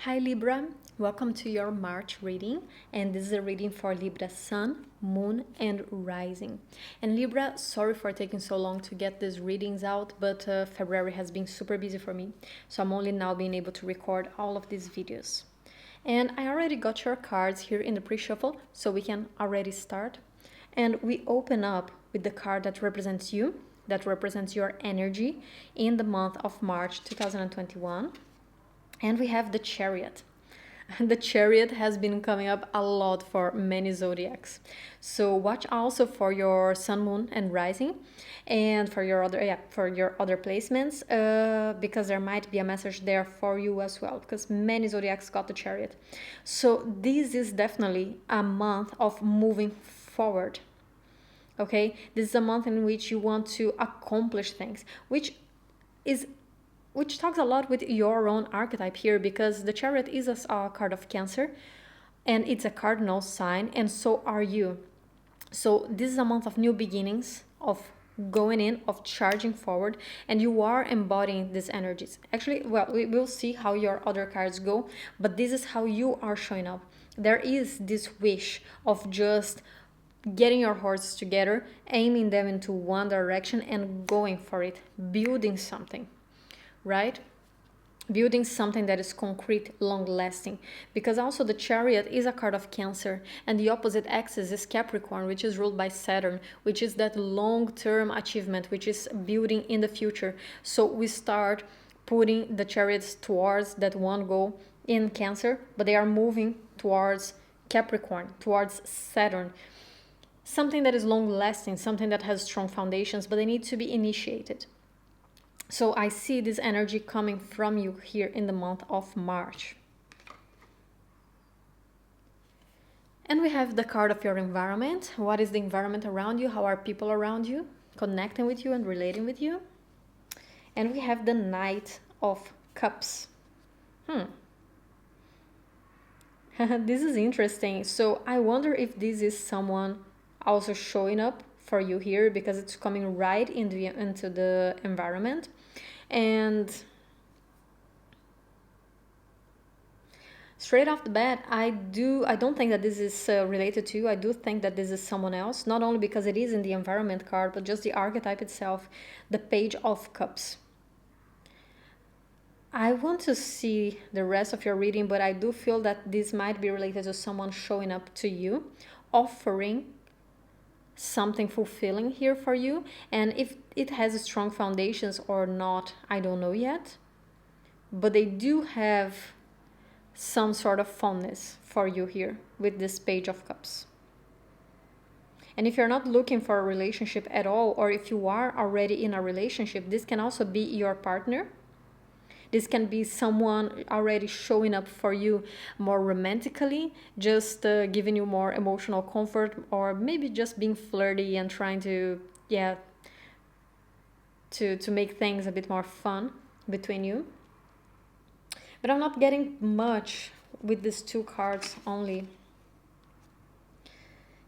Hi Libra, welcome to your March reading, and this is a reading for Libra Sun, Moon and Rising. And Libra, sorry for taking so long to get these readings out, but February has been super busy for me, so I'm only now being able to record all of these videos. And I already got your cards here in the pre-shuffle, so we can already start. And we open up with the card that represents you, that represents your energy in the month of March 2021. And we have the Chariot. The Chariot has been coming up a lot for many zodiacs. So watch also for your Sun, Moon, and Rising, and for your other placements, because there might be a message there for you as well. Because many zodiacs got the Chariot. So this is definitely a month of moving forward. Okay, this is a month in which you want to accomplish things, which talks a lot with your own archetype here, because the Chariot is a card of Cancer and it's a cardinal sign, and so are you. So this is a month of new beginnings, of going in, of charging forward, and you are embodying these energies. Actually, well, we will see how your other cards go, but this is how you are showing up. There is this wish of just getting your horses together, aiming them into one direction and going for it, building something, right? Building something that is concrete, long lasting, because also the Chariot is a card of Cancer, and the opposite axis is Capricorn, which is ruled by Saturn, which is that long-term achievement, which is building in the future. So we start putting the Chariots towards that one goal in Cancer, but they are moving towards Capricorn, towards Saturn, something that is long lasting, something that has strong foundations, but they need to be initiated. So I see this energy coming from you here in the month of March. And we have the card of your environment. What is the environment around you? How are people around you connecting with you and relating with you? And we have the Knight of Cups. This is interesting. So I wonder if this is someone also showing up for you here, because it's coming right into the environment. And straight off the bat, I don't think that this is related to you. I do think that this is someone else, not only because it is in the environment card, but just the archetype itself, the Page of Cups. I want to see the rest of your reading, but I do feel that this might be related to someone showing up to you, offering something fulfilling here for you. And if it has strong foundations or not, I don't know yet, but they do have some sort of fondness for you here with this Page of Cups. And if you're not looking for a relationship at all, or if you are already in a relationship, this can also be your partner. This can be someone already showing up for you more romantically, just giving you more emotional comfort, or maybe just being flirty and trying to make things a bit more fun between you. But I'm not getting much with these two cards only.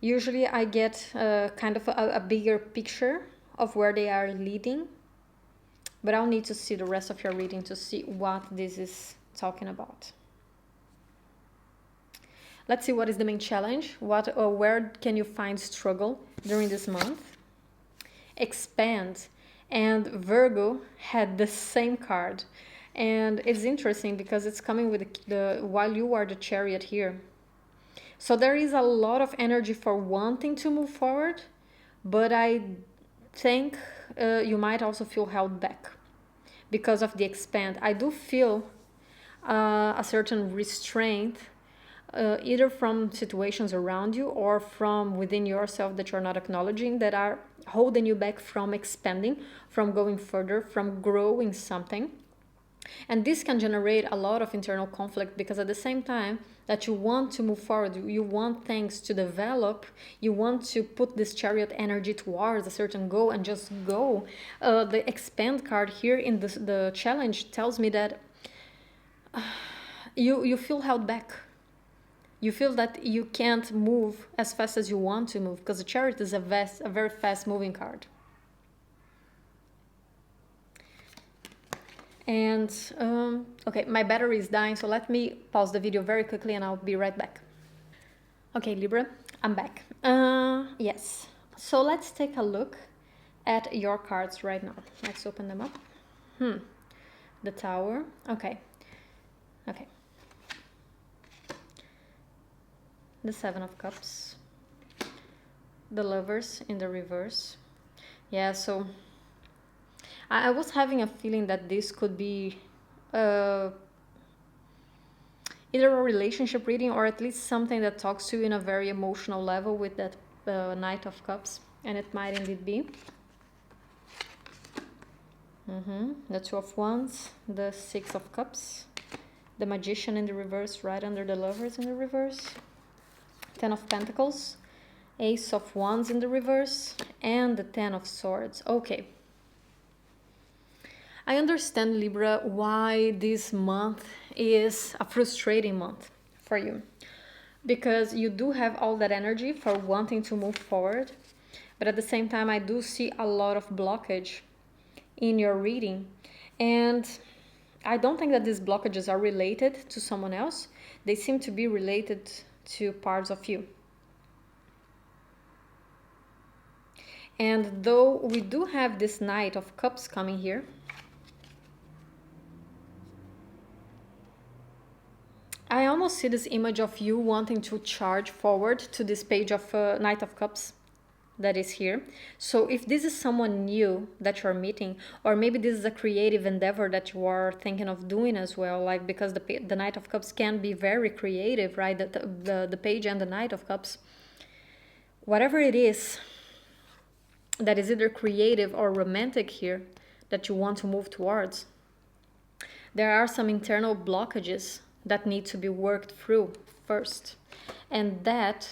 Usually I get kind of a bigger picture of where they are leading, but I'll need to see the rest of your reading to see what this is talking about. Let's see what is the main challenge. Where can you find struggle during this month? Expand. And Virgo had the same card. And it's interesting because it's coming with while you are the Chariot here. So there is a lot of energy for wanting to move forward, but I think you might also feel held back because of the Expand. I do feel a certain restraint, either from situations around you or from within yourself that you're not acknowledging, that are holding you back from expanding, from going further, from growing something. And this can generate a lot of internal conflict, because at the same time that you want to move forward, you want things to develop, you want to put this Chariot energy towards a certain goal and just go. The Expand card here in the challenge tells me that you feel held back. You feel that you can't move as fast as you want to move, because the Chariot is a very fast moving card. And okay, my battery is dying, so let me pause the video very quickly and I'll be right back. Okay, Libra, I'm back. Yes, so let's take a look at your cards right now. Let's open them up. The Tower. Okay. The Seven of Cups. The Lovers in the reverse. Yeah, so I was having a feeling that this could be either a relationship reading or at least something that talks to you in a very emotional level with that Knight of Cups. And it might indeed be. The Two of Wands, the Six of Cups, the Magician in the reverse right under the Lovers in the reverse, Ten of Pentacles, Ace of Wands in the reverse, and the Ten of Swords. Okay. I understand, Libra, why this month is a frustrating month for you. Because you do have all that energy for wanting to move forward. But at the same time, I do see a lot of blockage in your reading. And I don't think that these blockages are related to someone else. They seem to be related to parts of you. And though we do have this Knight of Cups coming here, I almost see this image of you wanting to charge forward to this page of Knight of Cups that is here. So if this is someone new that you're meeting, or maybe this is a creative endeavor that you are thinking of doing as well, like because the Knight of Cups can be very creative, right? The page and the Knight of Cups. Whatever it is that is either creative or romantic here that you want to move towards, there are some internal blockages that need to be worked through first. And that,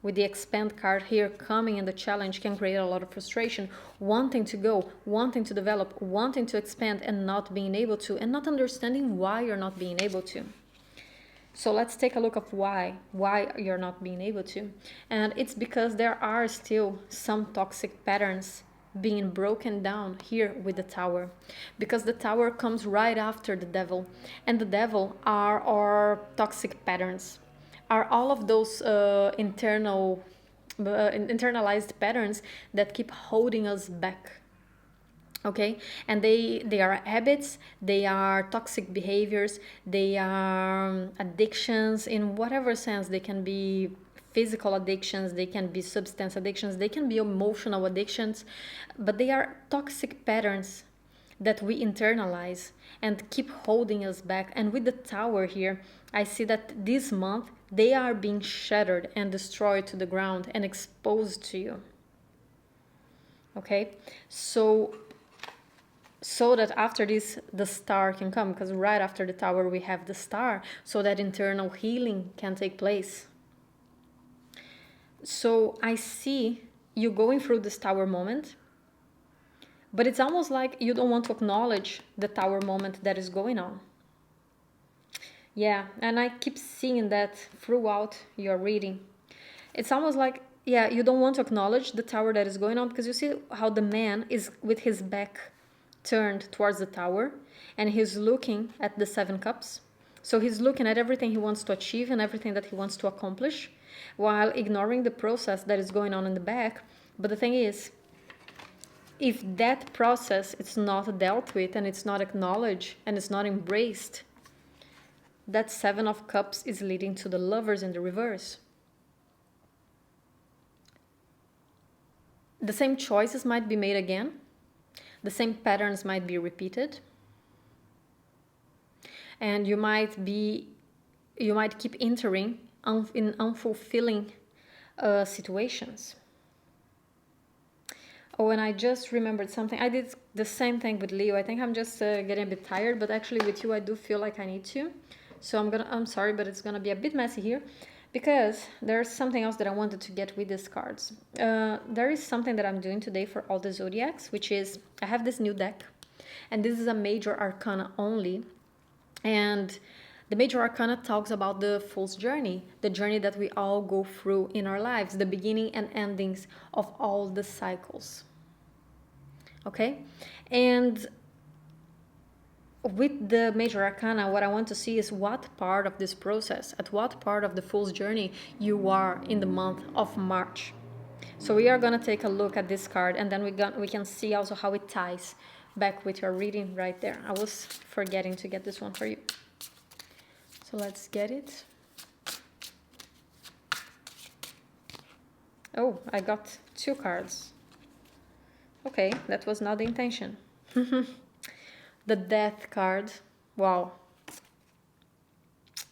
with the Expand card here coming in the challenge, can create a lot of frustration, wanting to go, wanting to develop, wanting to expand and not being able to, and not understanding why you're not being able to. So let's take a look of why you're not being able to. And it's because there are still some toxic patterns being broken down here with the Tower, because the Tower comes right after the Devil, and the Devil are our toxic patterns, are all of those internalized patterns that keep holding us back. Okay, and they are habits, they are toxic behaviors, they are addictions in whatever sense. They can be physical addictions, they can be substance addictions, they can be emotional addictions, but they are toxic patterns that we internalize and keep holding us back. And with the Tower here, I see that this month they are being shattered and destroyed to the ground and exposed to you. Okay, so that after this the Star can come, because right after the Tower we have the Star, so that internal healing can take place. So I see you going through this Tower moment, but it's almost like you don't want to acknowledge the Tower moment that is going on. Yeah, and I keep seeing that throughout your reading. It's almost like, yeah, you don't want to acknowledge the Tower that is going on, because you see how the man is with his back turned towards the Tower and he's looking at the Seven Cups. So he's looking at everything he wants to achieve and everything that he wants to accomplish, while ignoring the process that is going on in the back. But the thing is, if that process is not dealt with and it's not acknowledged and it's not embraced, that Seven of Cups is leading to the Lovers in the reverse. The same choices might be made again. The same patterns might be repeated. And you might keep entering in unfulfilling situations. Oh, and I just remembered something. I did the same thing with Leo. I think I'm just getting a bit tired, but actually with you I do feel like I need to. So I'm sorry, but it's gonna be a bit messy here, because there's something else that I wanted to get with these cards. There is something that I'm doing today for all the zodiacs, which is I have this new deck, and this is a major arcana only. And the major arcana talks about the Fool's journey, the journey that we all go through in our lives, the beginning and endings of all the cycles. Okay? And with the major arcana, what I want to see is what part of this process, at what part of the Fool's journey you are in the month of March. So we are going to take a look at this card, and then we can see also how it ties back with your reading right there. I was forgetting to get this one for you. So let's get it. Oh, I got 2 cards. Okay, that was not the intention. The Death card. Wow.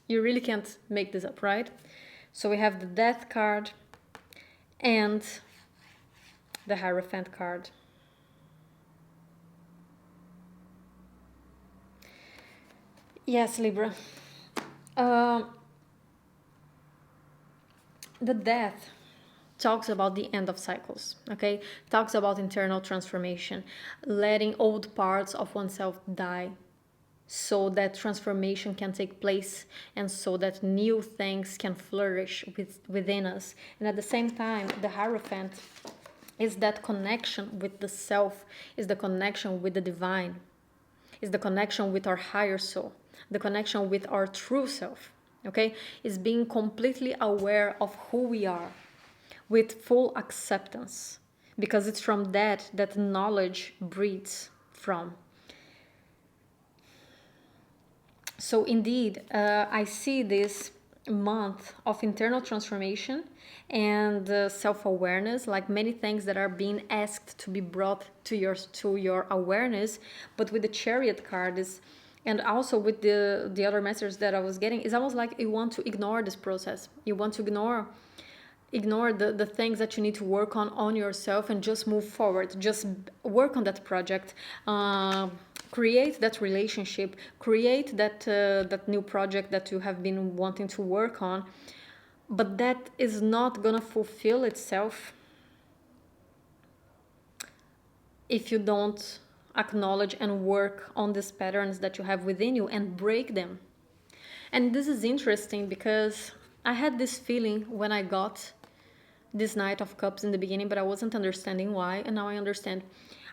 You really can't make this up, right? So we have the Death card and the Hierophant card. Yes, Libra. The Death talks about the end of cycles, okay? Talks about internal transformation, letting old parts of oneself die so that transformation can take place and so that new things can flourish within us. And at the same time, the Hierophant is that connection with the self, is the connection with the divine, is the connection with our higher soul, the connection with our true self, okay? Is being completely aware of who we are, with full acceptance, because it's from that knowledge breeds from. So indeed, I see this month of internal transformation and self-awareness, like many things that are being asked to be brought to your awareness. But with the Chariot card is, and also with the other messages that I was getting, it's almost like you want to ignore this process. You want to ignore the things that you need to work on yourself and just move forward. Just work on that project, create that relationship, create that new project that you have been wanting to work on, but that is not gonna fulfill itself if you don't acknowledge and work on these patterns that you have within you and break them. And this is interesting because I had this feeling when I got this Knight of Cups in the beginning, but I wasn't understanding why, and now I understand.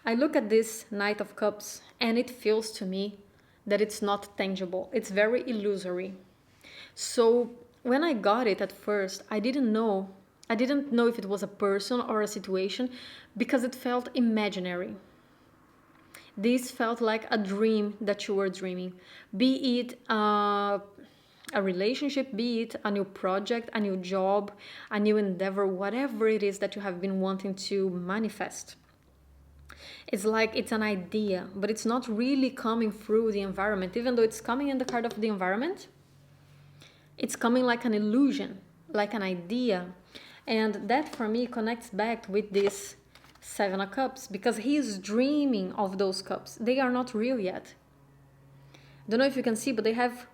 I look at this Knight of Cups and it feels to me that it's not tangible. It's very illusory. So when I got it at first, I didn't know if it was a person or a situation, because it felt imaginary. This felt like a dream that you were dreaming, be it a relationship, be it a new project, a new job, a new endeavor, whatever it is that you have been wanting to manifest. It's like it's an idea, but it's not really coming through the environment. Even though it's coming in the card of the environment, it's coming like an illusion, like an idea. And that for me connects back with this 7 of Cups, because he is dreaming of those cups. They are not real yet. Don't know if you can see, but they have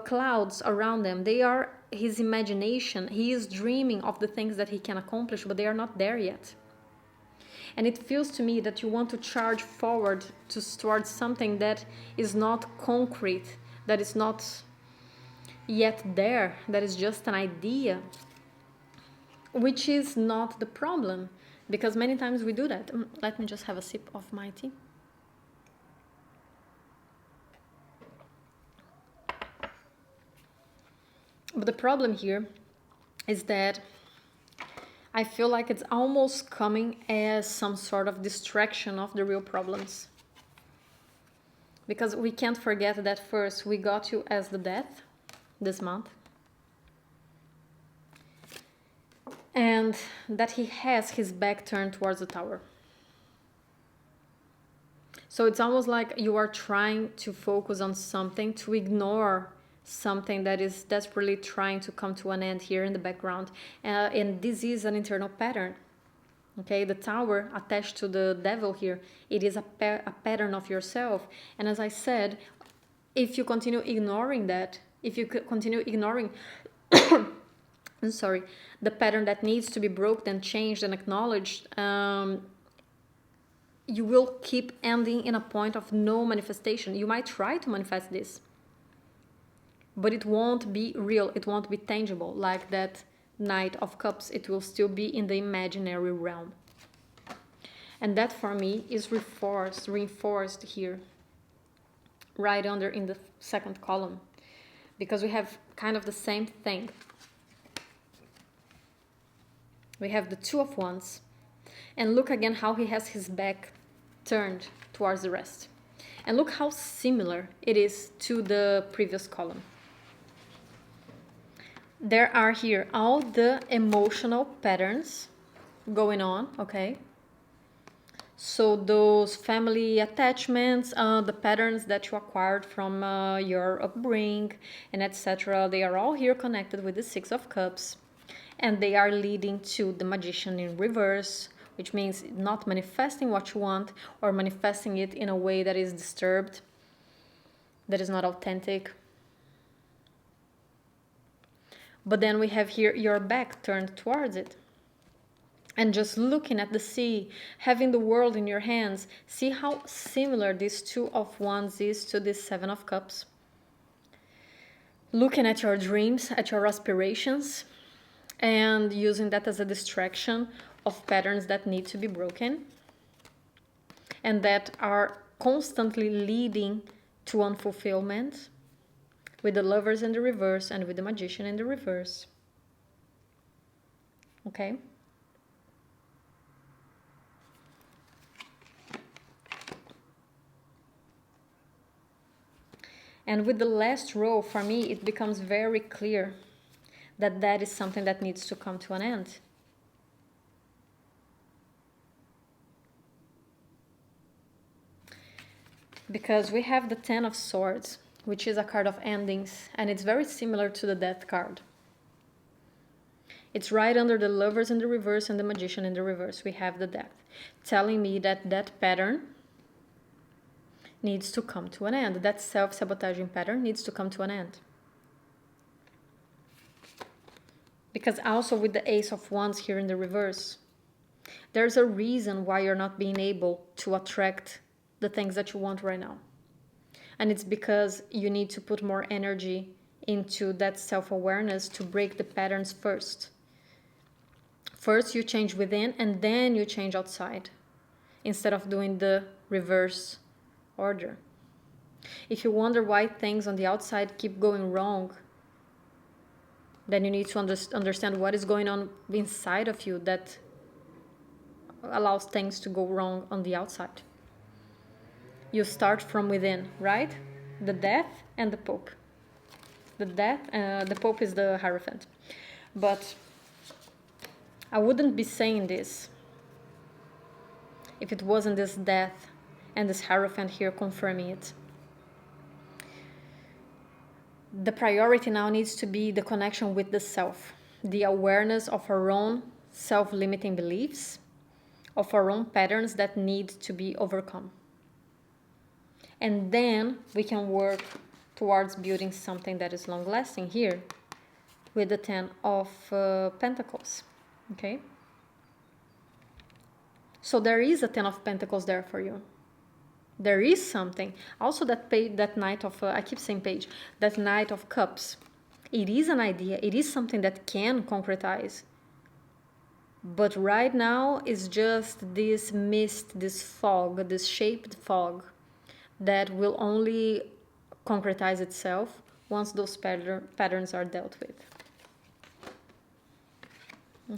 clouds around them. They are his imagination. He is dreaming of the things that he can accomplish, but they are not there yet. And it feels to me that you want to charge forward towards something that is not concrete, that is not yet there, that is just an idea, which is not the problem, because many times we do that. Let me just have a sip of my tea. But the problem here is that I feel like it's almost coming as some sort of distraction of the real problems. Because we can't forget that first we got you as the Death this month. And that he has his back turned towards the Tower. So it's almost like you are trying to focus on something, to ignore something that is desperately trying to come to an end here in the background. And this is an internal pattern. Okay, the Tower attached to the Devil here, it is a pattern of yourself. And as I said, if you continue ignoring that, if you continue ignoring I'm sorry, the pattern that needs to be broken and changed and acknowledged, you will keep ending in a point of no manifestation. You might try to manifest this, but it won't be real, it won't be tangible. Like that Knight of Cups, it will still be in the imaginary realm. And that for me is reinforced here right under in the second column, because we have kind of the same thing. We have the Two of Wands, and look again how he has his back turned towards the rest. And look how similar it is to the previous column. There are here all the emotional patterns going on, okay? So those family attachments, the patterns that you acquired from your upbringing and etc., they are all here connected with the Six of Cups, and they are leading to the Magician in reverse, which means not manifesting what you want or manifesting it in a way that is disturbed, that is not authentic. But then we have here your back turned towards it. And just looking at the sea, having the world in your hands, see how similar this Two of Wands is to this Seven of Cups. Looking at your dreams, at your aspirations, and using that as a distraction of patterns that need to be broken and that are constantly leading to unfulfillment, with the Lovers in the reverse and with the Magician in the reverse. Okay? And with the last row, for me, it becomes very clear that that is something that needs to come to an end. Because we have the Ten of Swords, which is a card of endings, and it's very similar to the Death card. It's right under the Lovers in the reverse and the Magician in the reverse. We have the Death, telling me that that pattern needs to come to an end. That self-sabotaging pattern needs to come to an end. Because also with the Ace of Wands here in the reverse, there's a reason why you're not being able to attract the things that you want right now. And it's because you need to put more energy into that self-awareness to break the patterns first. First you change within and then you change outside, instead of doing the reverse order. If you wonder why things on the outside keep going wrong, then you need to understand what is going on inside of you that allows things to go wrong on the outside. You start from within, right? The Death and the Pope. The Pope is the Hierophant. But I wouldn't be saying this if it wasn't this Death and this Hierophant here confirming it. The priority now needs to be the connection with the self, the awareness of our own self-limiting beliefs, of our own patterns that need to be overcome. And then we can work towards building something that is long-lasting here with the Ten of Pentacles, okay? So there is a Ten of Pentacles there for you. There is something. Also that page, that Knight of, I keep saying page, that Knight of Cups. It is an idea. It is something that can concretize. But right now it's just this mist, this fog, this shaped fog that will only concretize itself once those patterns are dealt with.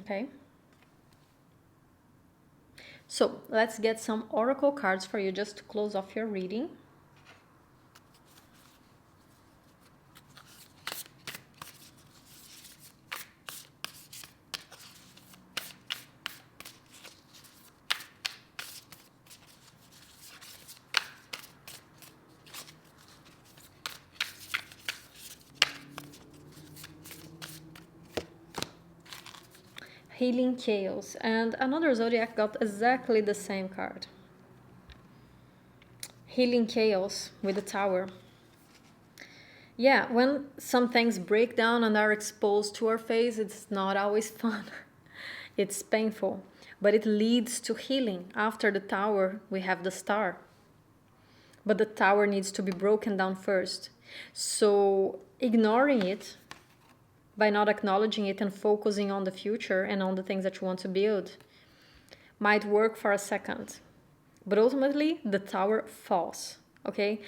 Okay? So let's get some oracle cards for you just to close off your reading. Healing Chaos, and another zodiac got exactly the same card. Healing Chaos with the Tower. Yeah, when some things break down and are exposed to our face, it's not always fun. It's painful, but it leads to healing. After the Tower, we have the Star. But the Tower needs to be broken down first. So ignoring it, by not acknowledging it and focusing on the future and on the things that you want to build, might work for a second. But ultimately, the Tower falls, okay?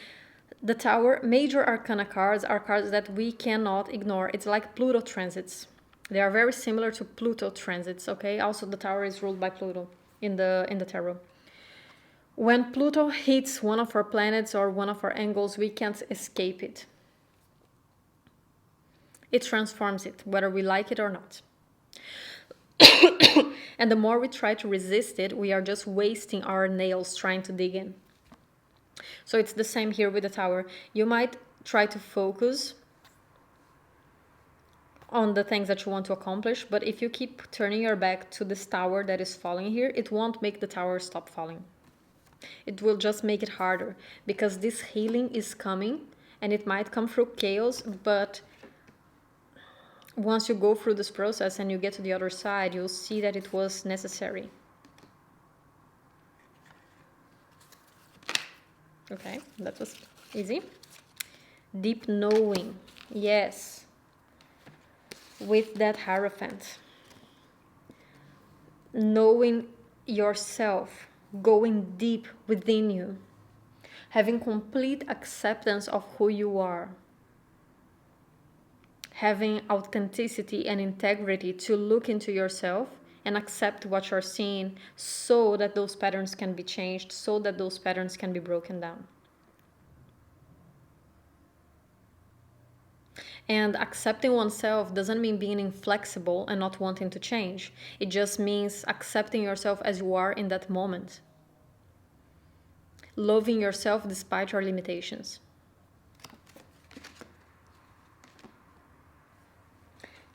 The Tower, major arcana cards are cards that we cannot ignore. It's like Pluto transits. They are very similar to Pluto transits, okay? Also, the Tower is ruled by Pluto in the tarot. When Pluto hits one of our planets or one of our angles, we can't escape it. It transforms it, whether we like it or not. And the more we try to resist it, we are just wasting our nails trying to dig in. So it's the same here with the Tower. You might try to focus on the things that you want to accomplish, but if you keep turning your back to this tower that is falling here, it won't make the tower stop falling. It will just make it harder, because this healing is coming, and it might come through chaos, but once you go through this process and you get to the other side, you'll see that it was necessary. Okay, that was easy. Deep knowing, yes. With that Hierophant. Knowing yourself, going deep within you. Having complete acceptance of who you are. Having authenticity and integrity to look into yourself and accept what you're seeing, so that those patterns can be changed, so that those patterns can be broken down. And accepting oneself doesn't mean being inflexible and not wanting to change. It just means accepting yourself as you are in that moment. Loving yourself despite your limitations.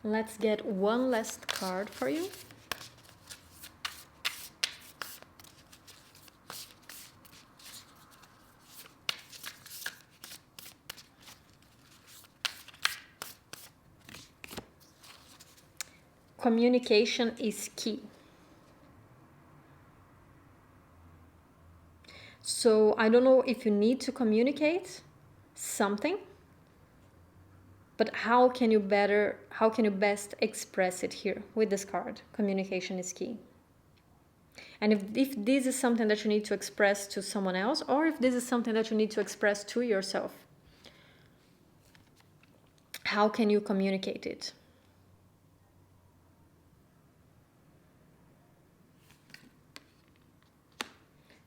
Let's get one last card for you. Communication is key. So I don't know if you need to communicate something, but how can you best express it here with this card? Communication is key. And if this is something that you need to express to someone else, or if this is something that you need to express to yourself, how can you communicate it?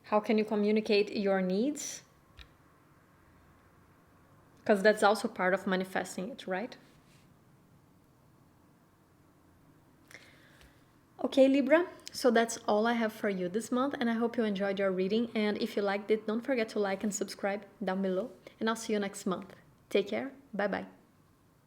How can you communicate your needs? Because that's also part of manifesting it, right? Okay, Libra, so that's all I have for you this month, and I hope you enjoyed your reading. And if you liked it, don't forget to like and subscribe down below, and I'll see you next month. Take care. Bye-bye.